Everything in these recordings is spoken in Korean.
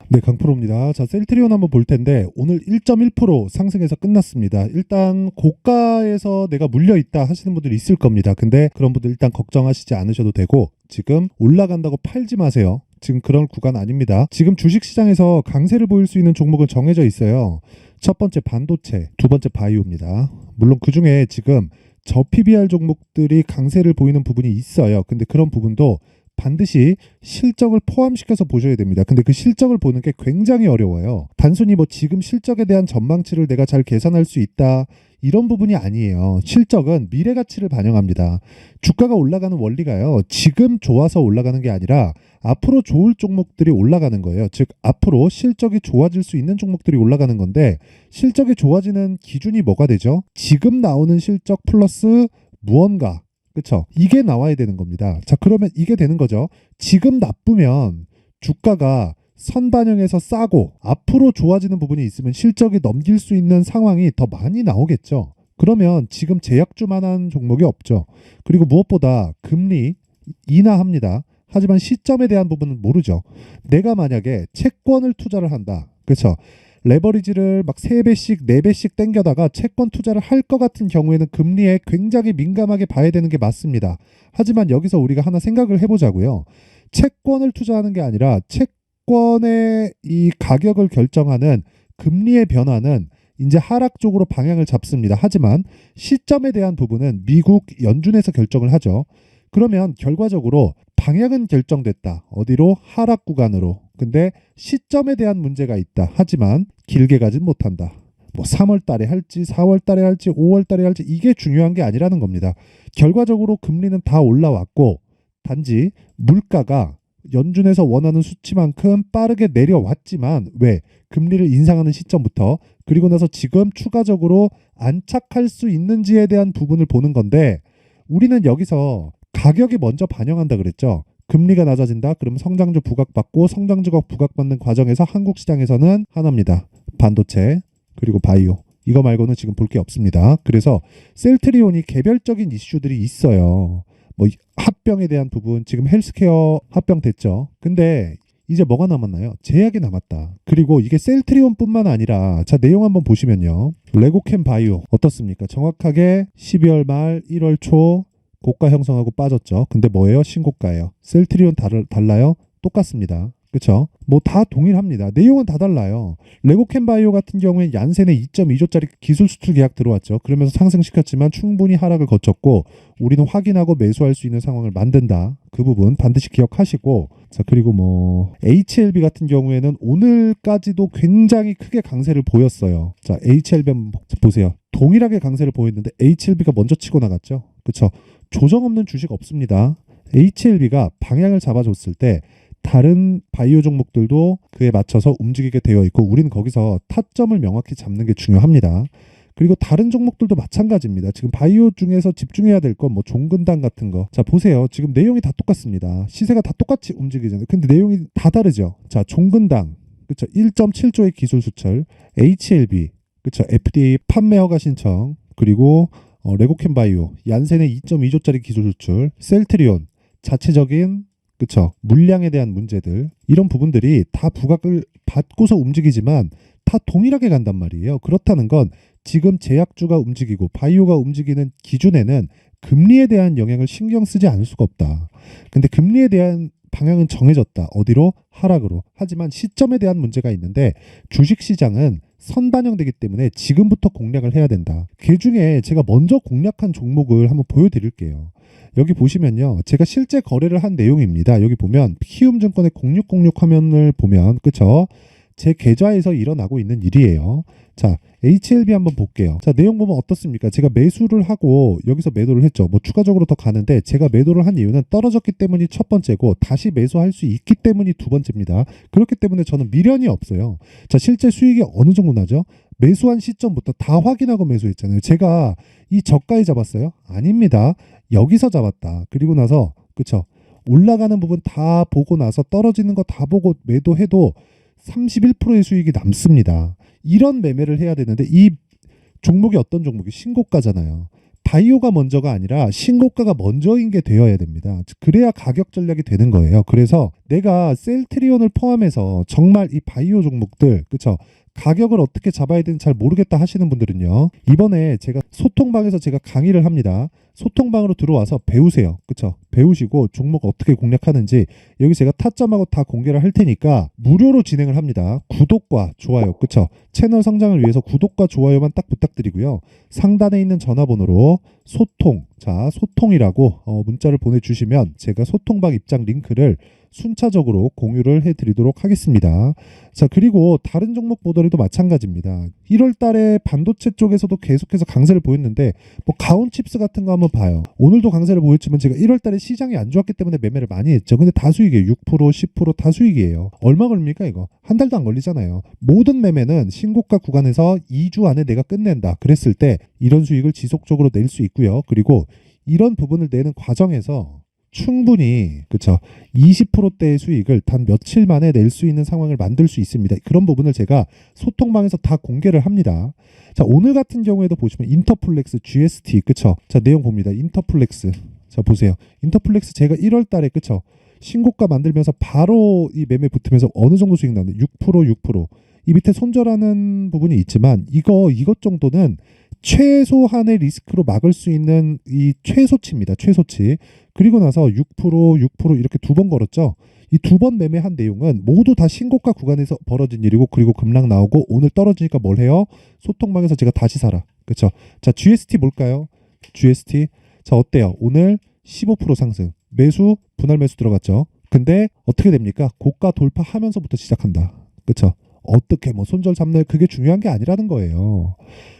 네, 강프로입니다. 자, 셀트리온 한번 볼 텐데 오늘 1.1% 상승해서 끝났습니다. 일단 고가에서 내가 물려 있다 하시는 분들이 있을 겁니다. 근데 그런 분들 일단 걱정하시지 않으셔도 되고 지금 올라간다고 팔지 마세요. 지금 그런 구간 아닙니다. 지금 주식시장에서 강세를 보일 수 있는 종목은 정해져 있어요. 첫 번째 반도체, 두 번째 바이오입니다. 물론 그중에 지금 저 PBR 종목들이 강세를 보이는 부분이 있어요. 근데 그런 부분도 반드시 실적을 포함시켜서 보셔야 됩니다. 근데 그 실적을 보는 게 굉장히 어려워요. 단순히 뭐 지금 실적에 대한 전망치를 내가 잘 계산할 수 있다, 이런 부분이 아니에요. 실적은 미래 가치를 반영합니다. 주가가 올라가는 원리가요, 지금 좋아서 올라가는 게 아니라 앞으로 좋을 종목들이 올라가는 거예요. 즉 앞으로 실적이 좋아질 수 있는 종목들이 올라가는 건데, 실적이 좋아지는 기준이 뭐가 되죠? 지금 나오는 실적 플러스 무언가, 그쵸? 이게 나와야 되는 겁니다. 자, 그러면 이게 되는 거죠. 지금 나쁘면 주가가 선반영해서 싸고 앞으로 좋아지는 부분이 있으면 실적이 넘길 수 있는 상황이 더 많이 나오겠죠. 그러면 지금 제약주만한 종목이 없죠. 그리고 무엇보다 금리 인하합니다. 하지만 시점에 대한 부분은 모르죠. 내가 만약에 채권을 투자를 한다, 그렇죠? 레버리지를 막 3배씩 4배씩 땡겨다가 채권 투자를 할 것 같은 경우에는 금리에 굉장히 민감하게 봐야 되는 게 맞습니다. 하지만 여기서 우리가 하나 생각을 해보자고요. 채권을 투자하는 게 아니라 채권의 이 가격을 결정하는 금리의 변화는 이제 하락 쪽으로 방향을 잡습니다. 하지만 시점에 대한 부분은 미국 연준에서 결정을 하죠. 그러면 결과적으로 방향은 결정됐다. 어디로? 하락 구간으로. 근데 시점에 대한 문제가 있다. 하지만 길게 가진 못한다. 뭐 3월 달에 할지 4월 달에 할지 5월 달에 할지 이게 중요한 게 아니라는 겁니다. 결과적으로 금리는 다 올라왔고 단지 물가가 연준에서 원하는 수치만큼 빠르게 내려왔지만, 왜? 금리를 인상하는 시점부터, 그리고 나서 지금 추가적으로 안착할 수 있는지에 대한 부분을 보는 건데, 우리는 여기서 가격이 먼저 반영한다 그랬죠. 금리가 낮아진다. 그러면 성장주 부각받고, 성장주가 부각받는 과정에서 한국 시장에서는 하나입니다. 반도체, 그리고 바이오. 이거 말고는 지금 볼 게 없습니다. 그래서 셀트리온이 개별적인 이슈들이 있어요. 뭐 합병에 대한 부분, 지금 헬스케어 합병 됐죠. 근데 이제 뭐가 남았나요? 제약이 남았다. 그리고 이게 셀트리온뿐만 아니라, 자, 내용 한번 보시면요. 레고캠 바이오 어떻습니까? 정확하게 12월 말 1월 초 고가 형성하고 빠졌죠. 근데 뭐예요? 신고가예요. 셀트리온 달라요? 똑같습니다. 그렇죠? 뭐 다 동일합니다. 내용은 다 달라요. 레고캠바이오 같은 경우에 얀센에 2.2조짜리 기술 수출 계약 들어왔죠. 그러면서 상승시켰지만 충분히 하락을 거쳤고, 우리는 확인하고 매수할 수 있는 상황을 만든다. 그 부분 반드시 기억하시고, 자, 그리고 뭐 HLB 같은 경우에는 오늘까지도 굉장히 크게 강세를 보였어요. 자, HLB 한번 보세요. 동일하게 강세를 보였는데 HLB가 먼저 치고 나갔죠. 그렇죠? 조정 없는 주식 없습니다. HLB가 방향을 잡아줬을 때 다른 바이오 종목들도 그에 맞춰서 움직이게 되어 있고, 우리는 거기서 타점을 명확히 잡는 게 중요합니다. 그리고 다른 종목들도 마찬가지입니다. 지금 바이오 중에서 집중해야 될 건 뭐 종근당 같은 거. 자, 보세요. 지금 내용이 다 똑같습니다. 시세가 다 똑같이 움직이잖아요. 근데 내용이 다 다르죠. 자, 종근당, 그렇죠? 1.7조의 기술 수출, HLB, 그렇죠? FDA 판매 허가 신청, 그리고 레고캠 바이오, 얀센의 2.2조짜리 기술 수출, 셀트리온 자체적인, 그쵸, 물량에 대한 문제들, 이런 부분들이 다 부각을 받고서 움직이지만 다 동일하게 간단 말이에요. 그렇다는 건 지금 제약주가 움직이고 바이오가 움직이는 기준에는 금리에 대한 영향을 신경 쓰지 않을 수가 없다. 근데 금리에 대한 방향은 정해졌다. 어디로? 하락으로. 하지만 시점에 대한 문제가 있는데, 주식시장은 선반영되기 때문에 지금부터 공략을 해야 된다. 그 중에 제가 먼저 공략한 종목을 한번 보여드릴게요. 여기 보시면요, 제가 실제 거래를 한 내용입니다. 여기 보면 키움증권의 0606 화면을 보면, 그쵸? 제 계좌에서 일어나고 있는 일이에요. 자, HLB 한번 볼게요. 자, 내용 보면 어떻습니까? 제가 매수를 하고 여기서 매도를 했죠. 뭐 추가적으로 더 가는데, 제가 매도를 한 이유는 떨어졌기 때문이 첫 번째고, 다시 매수할 수 있기 때문이 두 번째입니다. 그렇기 때문에 저는 미련이 없어요. 자, 실제 수익이 어느 정도 나죠? 매수한 시점부터 다 확인하고 매수했잖아요. 제가 이 저가에 잡았어요? 아닙니다. 여기서 잡았다. 그리고 나서, 그쵸, 올라가는 부분 다 보고 나서 떨어지는 거 다 보고 매도해도 31%의 수익이 남습니다. 이런 매매를 해야 되는데, 이 종목이 어떤 종목이 신고가잖아요. 바이오가 먼저가 아니라 신고가가 먼저인 게 되어야 됩니다. 그래야 가격 전략이 되는 거예요. 그래서 내가 셀트리온을 포함해서 정말 이 바이오 종목들, 그쵸? 가격을 어떻게 잡아야 되는지 잘 모르겠다 하시는 분들은요, 이번에 제가 소통방에서 제가 강의를 합니다. 소통방으로 들어와서 배우세요. 그쵸? 배우시고 종목 어떻게 공략하는지 여기 제가 타점하고 다 공개를 할 테니까 무료로 진행을 합니다. 구독과 좋아요, 그쵸? 채널 성장을 위해서 구독과 좋아요만 딱 부탁드리고요. 상단에 있는 전화번호로 소통, 자, 소통이라고 문자를 보내주시면 제가 소통방 입장 링크를 순차적으로 공유를 해드리도록 하겠습니다. 자, 그리고 다른 종목 보더라도 마찬가지입니다. 1월 달에 반도체 쪽에서도 계속해서 강세를 보였는데 뭐 가온칩스 같은 거 한번 봐요. 오늘도 강세를 보였지만 제가 1월 달에 시장이 안 좋았기 때문에 매매를 많이 했죠. 근데 다 수익이에요. 6%, 10%다 수익이에요. 얼마 걸립니까 이거? 한 달도 안 걸리잖아요. 모든 매매는 신고가 구간에서 2주 안에 내가 끝낸다. 그랬을 때 이런 수익을 지속적으로 낼 수 있고요. 그리고 이런 부분을 내는 과정에서 충분히 그쵸 20%대의 수익을 단 며칠 만에 낼 수 있는 상황을 만들 수 있습니다. 그런 부분을 제가 소통방에서 다 공개를 합니다. 자, 오늘 같은 경우에도 보시면 인터플렉스 GST 그쵸? 자, 내용 봅니다. 인터플렉스 자 보세요. 인터플렉스 제가 1월 달에 그쵸? 신고가 만들면서 바로 이 매매 붙으면서 어느 정도 수익 나는데 6%. 이 밑에 손절하는 부분이 있지만 이것 정도는 최소한의 리스크로 막을 수 있는 이 최소치입니다. 최소치. 그리고 나서 6% 이렇게 두 번 걸었죠. 이 두 번 매매한 내용은 모두 다 신고가 구간에서 벌어진 일이고 그리고 급락 나오고 오늘 떨어지니까 뭘 해요? 소통방에서 제가 다시 사라. 그렇죠? 자, GST 뭘까요? GST. 자, 어때요? 오늘 15% 상승. 매수 분할 매수 들어갔죠. 근데 어떻게 됩니까? 고가 돌파하면서부터 시작한다. 그렇죠? 어떻게 뭐 손절 잡나요? 그게 중요한 게 아니라는 거예요.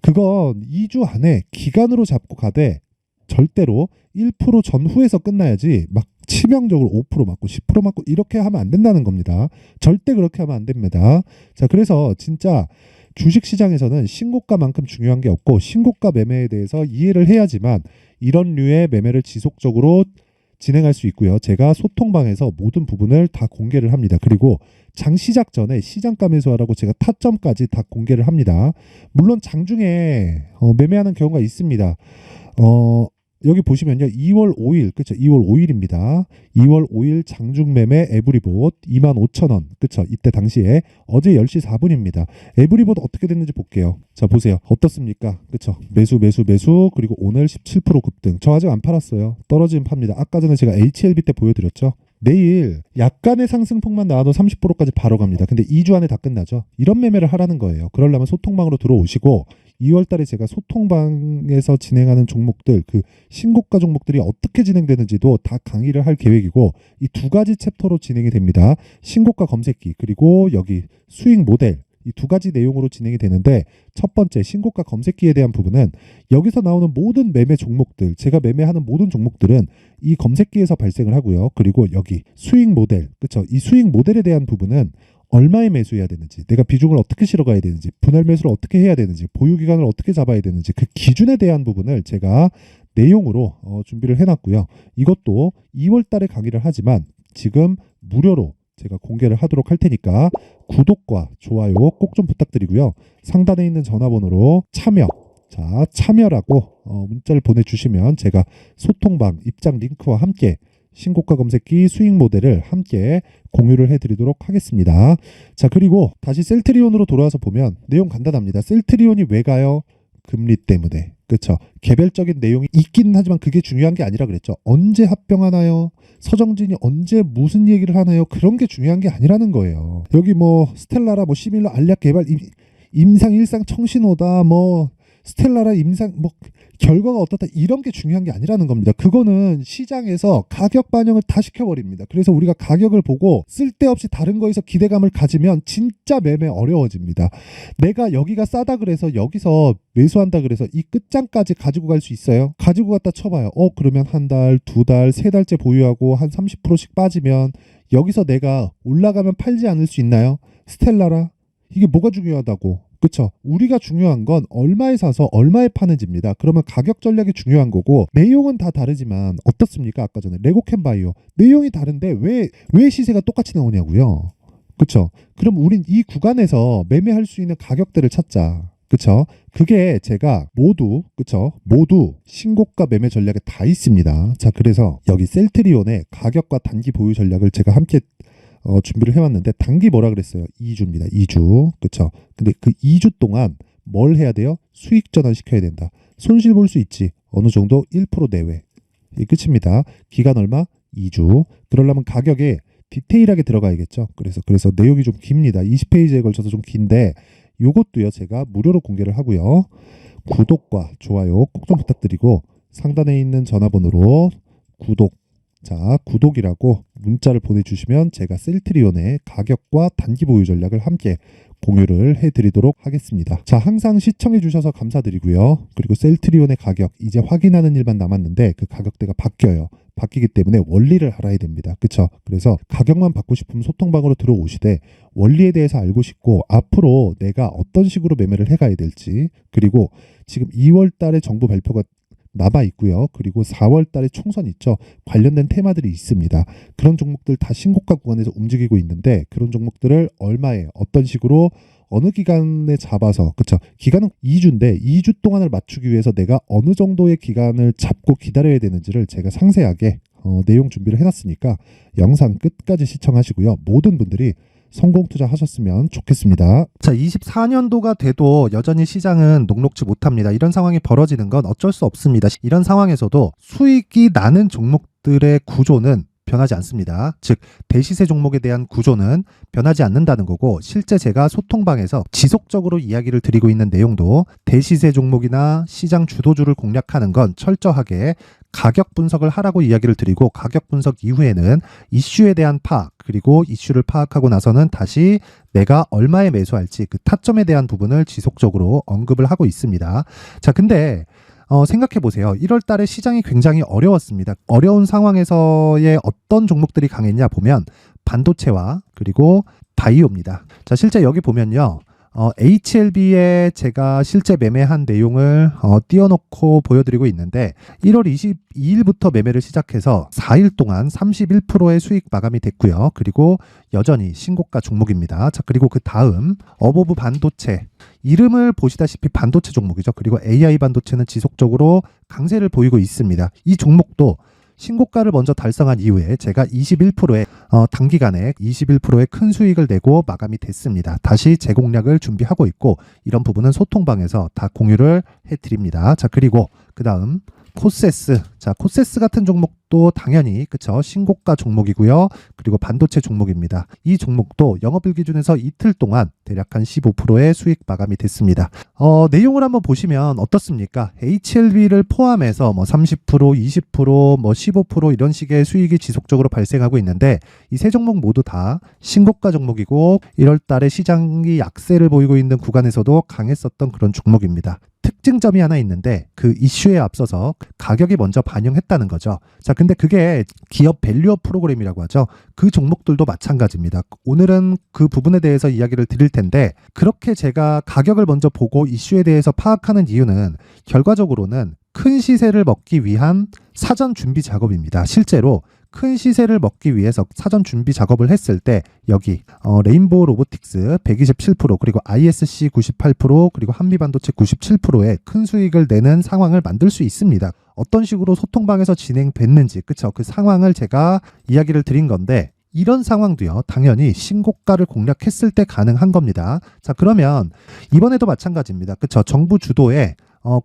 그건 2주 안에 기간으로 잡고 가되 절대로 1% 전후에서 끝나야지 막 치명적으로 5% 맞고 10% 맞고 이렇게 하면 안 된다는 겁니다. 절대 그렇게 하면 안 됩니다. 자, 그래서 진짜 주식시장에서는 신고가만큼 중요한 게 없고 신고가 매매에 대해서 이해를 해야지만 이런 류의 매매를 지속적으로 진행할 수 있고요. 제가 소통방에서 모든 부분을 다 공개를 합니다. 그리고 장 시작 전에 시장가 매수하라고 제가 타점까지 다 공개를 합니다. 물론 장중에 매매하는 경우가 있습니다. 여기 보시면요. 2월 5일, 그쵸? 2월 5일입니다. 2월 5일 장중 매매 에브리봇 25,000원. 그쵸? 이때 당시에 어제 10시 4분입니다. 에브리봇 어떻게 됐는지 볼게요. 자, 보세요. 어떻습니까? 그쵸? 매수. 그리고 오늘 17% 급등. 저 아직 안 팔았어요. 떨어지면 팝니다. 아까 전에 제가 HLB 때 보여드렸죠? 내일 약간의 상승폭만 나와도 30%까지 바로 갑니다. 근데 2주 안에 다 끝나죠. 이런 매매를 하라는 거예요. 그러려면 소통방으로 들어오시고 2월 달에 제가 소통방에서 진행하는 종목들, 그 신고가 종목들이 어떻게 진행되는지도 다 강의를 할 계획이고 이 두 가지 챕터로 진행이 됩니다. 신고가 검색기 그리고 여기 수익 모델 이 두 가지 내용으로 진행이 되는데 첫 번째 신고가 검색기에 대한 부분은 여기서 나오는 모든 매매 종목들 제가 매매하는 모든 종목들은 이 검색기에서 발생을 하고요. 그리고 여기 수익 모델 그쵸? 이 수익 모델에 대한 부분은 얼마에 매수해야 되는지 내가 비중을 어떻게 실어가야 되는지 분할 매수를 어떻게 해야 되는지 보유기간을 어떻게 잡아야 되는지 그 기준에 대한 부분을 제가 내용으로 준비를 해놨고요. 이것도 2월 달에 강의를 하지만 지금 무료로 제가 공개를 하도록 할 테니까 구독과 좋아요 꼭 좀 부탁드리고요. 상단에 있는 전화번호로 참여라고 문자를 보내주시면 제가 소통방 입장 링크와 함께 신고가 검색기 수익 모델을 함께 공유를 해드리도록 하겠습니다. 자, 그리고 다시 셀트리온으로 돌아와서 보면 내용 간단합니다. 셀트리온이 왜 가요? 금리 때문에. 그렇죠. 개별적인 내용이 있기는 하지만 그게 중요한 게 아니라 그랬죠. 언제 합병하나요? 서정진이 언제 무슨 얘기를 하나요? 그런 게 중요한 게 아니라는 거예요. 여기 뭐 스텔라라 뭐 시밀러 알약 개발 임상 일상 청신호다 뭐 스텔라라 임상 뭐 결과가 어떻다 이런 게 중요한 게 아니라는 겁니다. 그거는 시장에서 가격 반영을 다 시켜버립니다. 그래서 우리가 가격을 보고 쓸데없이 다른 거에서 기대감을 가지면 진짜 매매 어려워집니다. 내가 여기가 싸다 그래서 여기서 매수한다 그래서 이 끝장까지 가지고 갈 수 있어요? 가지고 갔다 쳐봐요. 그러면 한 달, 두 달, 세 달째 보유하고 한 30%씩 빠지면 여기서 내가 올라가면 팔지 않을 수 있나요? 스텔라라 이게 뭐가 중요하다고? 그쵸? 우리가 중요한 건 얼마에 사서 얼마에 파는지입니다. 그러면 가격 전략이 중요한 거고 내용은 다 다르지만 어떻습니까? 아까 전에 레고캔바이오 내용이 다른데 왜 시세가 똑같이 나오냐고요? 그쵸? 그럼 우린 이 구간에서 매매할 수 있는 가격대를 찾자. 그쵸? 그게 제가 모두 그쵸? 모두 신고가 매매 전략에 다 있습니다. 자, 그래서 여기 셀트리온의 가격과 단기 보유 전략을 제가 함께 준비를 해왔는데, 단기 뭐라 그랬어요? 2주입니다. 2주. 그쵸? 근데 그 2주 동안 뭘 해야 돼요? 수익 전환 시켜야 된다. 손실 볼 수 있지. 어느 정도 1% 내외. 이 끝입니다. 기간 얼마? 2주. 그러려면 가격에 디테일하게 들어가야겠죠. 그래서 내용이 좀 깁니다. 20페이지에 걸쳐서 좀 긴데, 요것도요 제가 무료로 공개를 하고요. 구독과 좋아요 꼭 좀 부탁드리고, 상단에 있는 전화번호로 구독이라고 문자를 보내주시면 제가 셀트리온의 가격과 단기 보유 전략을 함께 공유를 해드리도록 하겠습니다. 자, 항상 시청해주셔서 감사드리고요. 그리고 셀트리온의 가격 이제 확인하는 일만 남았는데, 그 가격대가 바뀌기 때문에 원리를 알아야 됩니다. 그쵸? 그래서 가격만 받고 싶으면 소통방으로 들어오시되, 원리에 대해서 알고 싶고 앞으로 내가 어떤 식으로 매매를 해가야 될지, 그리고 지금 2월 달에 정부 발표가 남아 있고요. 그리고 4월 달에 총선 있죠. 관련된 테마들이 있습니다. 그런 종목들 다 신고가 구간에서 움직이고 있는데, 그런 종목들을 얼마에 어떤 식으로 어느 기간에 잡아서, 그쵸? 기간은 2주인데 2주 동안을 맞추기 위해서 내가 어느 정도의 기간을 잡고 기다려야 되는지를 제가 상세하게 내용 준비를 해놨으니까 영상 끝까지 시청하시고요. 모든 분들이 성공 투자하셨으면 좋겠습니다. 자, 24년도가 돼도 여전히 시장은 녹록지 못합니다. 이런 상황이 벌어지는 건 어쩔 수 없습니다. 이런 상황에서도 수익이 나는 종목들의 구조는 변하지 않습니다. 즉, 대시세 종목에 대한 구조는 변하지 않는다는 거고, 실제 제가 소통방에서 지속적으로 이야기를 드리고 있는 내용도, 대시세 종목이나 시장 주도주를 공략하는 건 철저하게 가격 분석을 하라고 이야기를 드리고, 가격 분석 이후에는 이슈에 대한 파악, 그리고 이슈를 파악하고 나서는 다시 내가 얼마에 매수할지 그 타점에 대한 부분을 지속적으로 언급을 하고 있습니다. 자, 근데 생각해 보세요. 1월 달에 시장이 굉장히 어려웠습니다. 어려운 상황에서의 어떤 종목들이 강했냐 보면 반도체와 그리고 바이오입니다. 자, 실제 여기 보면요. HLB에 제가 실제 매매한 내용을 띄워놓고 보여드리고 있는데, 1월 22일부터 매매를 시작해서 4일 동안 31%의 수익 마감이 됐고요. 그리고 여전히 신고가 종목입니다. 자, 그리고 그 다음 어보브 반도체, 이름을 보시다시피 반도체 종목이죠. 그리고 AI 반도체는 지속적으로 강세를 보이고 있습니다. 이 종목도 신고가를 먼저 달성한 이후에 제가 21%의 단기간에 21%의 큰 수익을 내고 마감이 됐습니다. 다시 재공략을 준비하고 있고, 이런 부분은 소통방에서 다 공유를 해드립니다. 자, 그리고 그 다음 코세스. 자, 코세스 같은 종목도 당연히 그쵸, 신고가 종목이고요. 그리고 반도체 종목입니다. 이 종목도 영업일 기준에서 이틀 동안 대략 한 15%의 수익 마감이 됐습니다. 내용을 한번 보시면 어떻습니까? HLB를 포함해서 30%, 20%, 15% 이런 식의 수익이 지속적으로 발생하고 있는데, 이 세 종목 모두 다 신고가 종목이고, 1월 달에 시장이 약세를 보이고 있는 구간에서도 강했었던 그런 종목입니다. 특징점이 하나 있는데, 그 이슈에 앞서서 가격이 먼저 반영했다는 거죠. 자, 근데 그게 기업 밸류업 프로그램이라고 하죠. 그 종목들도 마찬가지입니다. 오늘은 그 부분에 대해서 이야기를 드릴 텐데, 그렇게 제가 가격을 먼저 보고 이슈에 대해서 파악하는 이유는 결과적으로는 큰 시세를 먹기 위한 사전 준비 작업입니다. 실제로 큰 시세를 먹기 위해서 사전 준비 작업을 했을 때, 여기 레인보우 로보틱스 127%, 그리고 ISC 98%, 그리고 한미반도체 97%의 큰 수익을 내는 상황을 만들 수 있습니다. 어떤 식으로 소통방에서 진행됐는지, 그쵸? 그 상황을 제가 이야기를 드린 건데, 이런 상황도요, 당연히 신고가를 공략했을 때 가능한 겁니다. 자, 그러면 이번에도 마찬가지입니다. 그쵸? 정부 주도의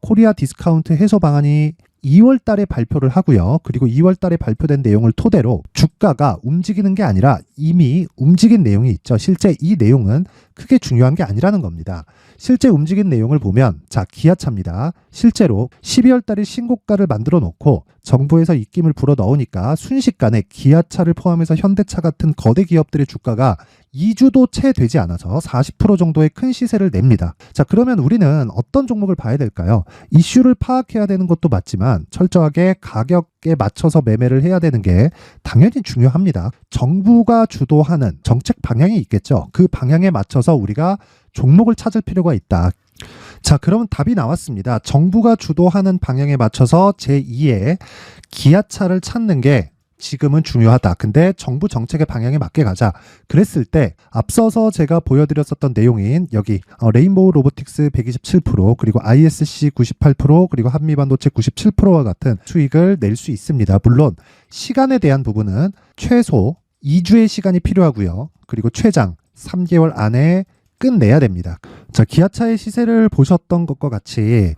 코리아 디스카운트 해소 방안이 2월 달에 발표를 하고요. 그리고 2월 달에 발표된 내용을 토대로 주가가 움직이는 게 아니라 이미 움직인 내용이 있죠. 실제 이 내용은 크게 중요한 게 아니라는 겁니다. 실제 움직인 내용을 보면, 자, 기아차입니다. 실제로 12월 달에 신고가를 만들어 놓고 정부에서 입김을 불어 넣으니까 순식간에 기아차를 포함해서 현대차 같은 거대 기업들의 주가가 2주도 채 되지 않아서 40% 정도의 큰 시세를 냅니다. 자, 그러면 우리는 어떤 종목을 봐야 될까요? 이슈를 파악해야 되는 것도 맞지만 철저하게 가격에 맞춰서 매매를 해야 되는 게 당연히 중요합니다. 정부가 주도하는 정책 방향이 있겠죠. 그 방향에 맞춰서 우리가 종목을 찾을 필요가 있다. 자, 그러면 답이 나왔습니다. 정부가 주도하는 방향에 맞춰서 제2의 기아차를 찾는 게 지금은 중요하다. 근데 정부 정책의 방향에 맞게 가자. 그랬을 때 앞서서 제가 보여드렸었던 내용인 여기 레인보우 로보틱스 127% 그리고 ISC 98% 그리고 한미반도체 97%와 같은 수익을 낼 수 있습니다. 물론 시간에 대한 부분은 최소 2주의 시간이 필요하고요. 그리고 최장 3개월 안에 끝내야 됩니다. 자, 기아차의 시세를 보셨던 것과 같이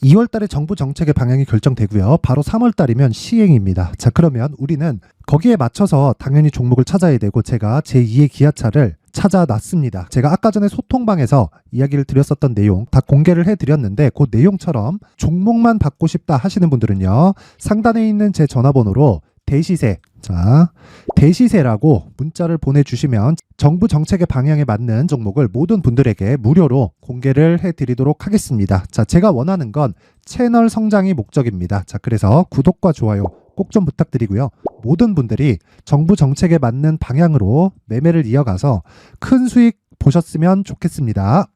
2월 달에 정부 정책의 방향이 결정되고요. 바로 3월 달이면 시행입니다. 자, 그러면 우리는 거기에 맞춰서 당연히 종목을 찾아야 되고 제가 제2의 기아차를 찾아놨습니다. 제가 아까 전에 소통방에서 이야기를 드렸었던 내용 다 공개를 해드렸는데 그 내용처럼 종목만 받고 싶다 하시는 분들은요. 상단에 있는 제 전화번호로 대시세, 자, 대시세라고 문자를 보내주시면 정부 정책의 방향에 맞는 종목을 모든 분들에게 무료로 공개를 해드리도록 하겠습니다. 자, 제가 원하는 건 채널 성장이 목적입니다. 자, 그래서 구독과 좋아요 꼭 좀 부탁드리고요. 모든 분들이 정부 정책에 맞는 방향으로 매매를 이어가서 큰 수익 보셨으면 좋겠습니다.